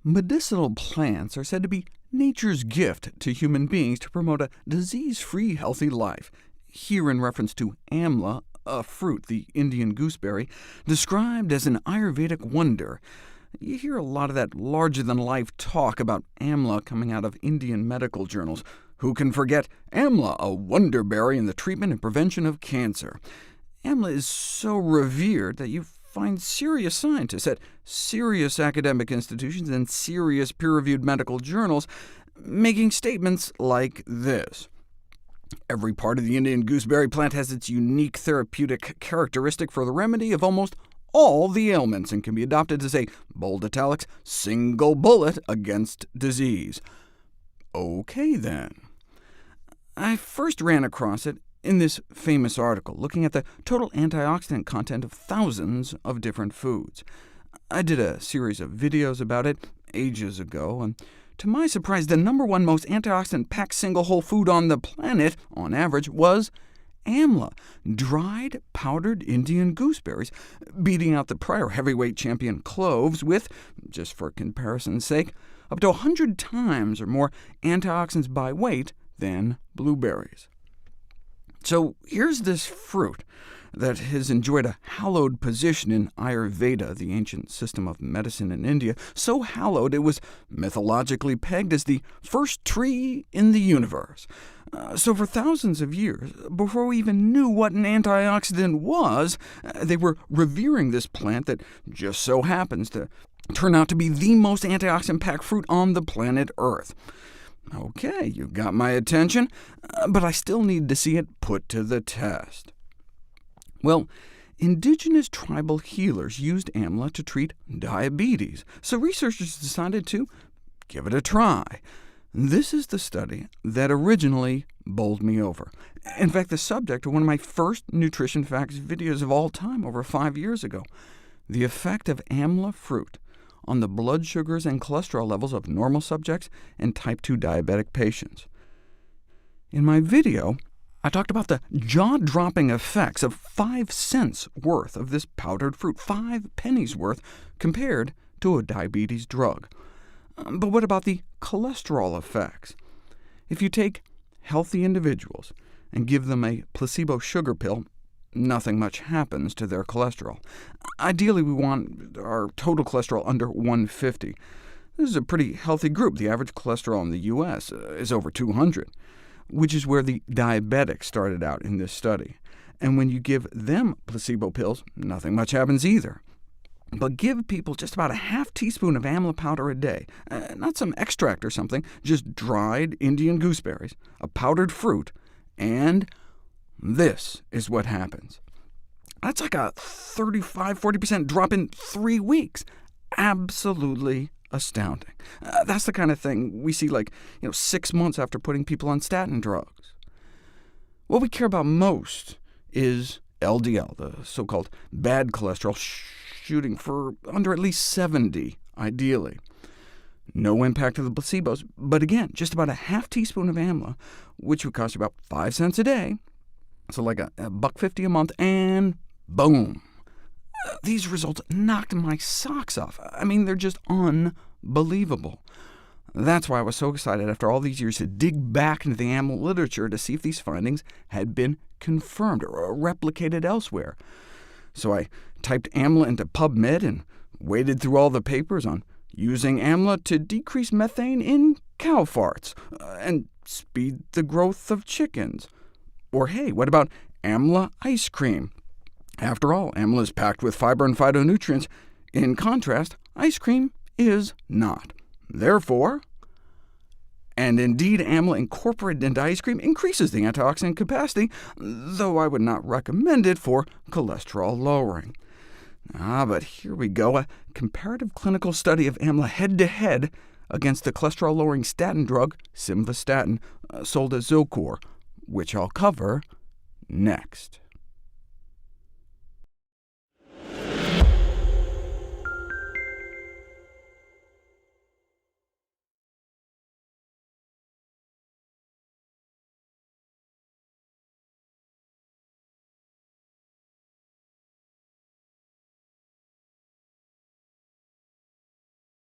Medicinal plants are said to be nature's gift to human beings to promote a disease-free, healthy life. Here in reference to amla, a fruit, the Indian gooseberry, described as an Ayurvedic wonder. You hear a lot of that larger-than-life talk about amla coming out of Indian medical journals. Who can forget amla, a wonderberry in the treatment and prevention of cancer? Amla is so revered that you find serious scientists at serious academic institutions and serious peer-reviewed medical journals making statements like this. Every part of the Indian gooseberry plant has its unique therapeutic characteristic for the remedy of almost all the ailments, and can be adopted as a, bold italics, single bullet against disease. OK, then. I first ran across it in this famous article, looking at the total antioxidant content of thousands of different foods. I did a series of videos about it ages ago, and to my surprise, the #1 most antioxidant-packed single whole food on the planet, on average, was amla, dried, powdered Indian gooseberries, beating out the prior heavyweight champion cloves with, just for comparison's sake, up to 100 times or more antioxidants by weight than blueberries. So here's this fruit that has enjoyed a hallowed position in Ayurveda, the ancient system of medicine in India, so hallowed it was mythologically pegged as the first tree in the universe. So for thousands of years, before we even knew what an antioxidant was, they were revering this plant that just so happens to turn out to be the most antioxidant-packed fruit on the planet Earth. OK, you got my attention, but I still need to see it put to the test. Well, indigenous tribal healers used amla to treat diabetes, so researchers decided to give it a try. This is the study that originally bowled me over. In fact, the subject of one of my first Nutrition Facts videos of all time over 5 years ago, the effect of amla fruit on the blood sugars and cholesterol levels of normal subjects and type 2 diabetic patients. In my video, I talked about the jaw-dropping effects of 5 cents worth of this powdered fruit, 5 pennies worth, compared to a diabetes drug. But what about the cholesterol effects? If you take healthy individuals and give them a placebo sugar pill, nothing much happens to their cholesterol. Ideally, we want our total cholesterol under 150. This is a pretty healthy group. The average cholesterol in the U.S. is over 200, which is where the diabetics started out in this study. And when you give them placebo pills, nothing much happens either. But give people just about a half teaspoon of amla powder a day, not some extract or something, just dried Indian gooseberries, a powdered fruit, and this is what happens. That's like a 35–40% drop in 3 weeks. Absolutely astounding. That's the kind of thing we see 6 months after putting people on statin drugs. What we care about most is LDL, the so-called bad cholesterol, shooting for under at least 70, ideally. No impact of the placebos, but again, just about a half teaspoon of amla, which would cost you about 5 cents a day, so like a $1.50 a month, and boom. These results knocked my socks off. I mean, they're just unbelievable. That's why I was so excited after all these years to dig back into the amla literature to see if these findings had been confirmed or replicated elsewhere. So I typed amla into PubMed and waded through all the papers on using amla to decrease methane in cow farts, and speed the growth of chickens. Or hey, what about amla ice cream? After all, amla is packed with fiber and phytonutrients. In contrast, ice cream is not. Therefore, and indeed amla incorporated into ice cream increases the antioxidant capacity, though I would not recommend it for cholesterol lowering. But here we go, a comparative clinical study of amla head-to-head against the cholesterol-lowering statin drug simvastatin, sold as Zocor, which I'll cover next.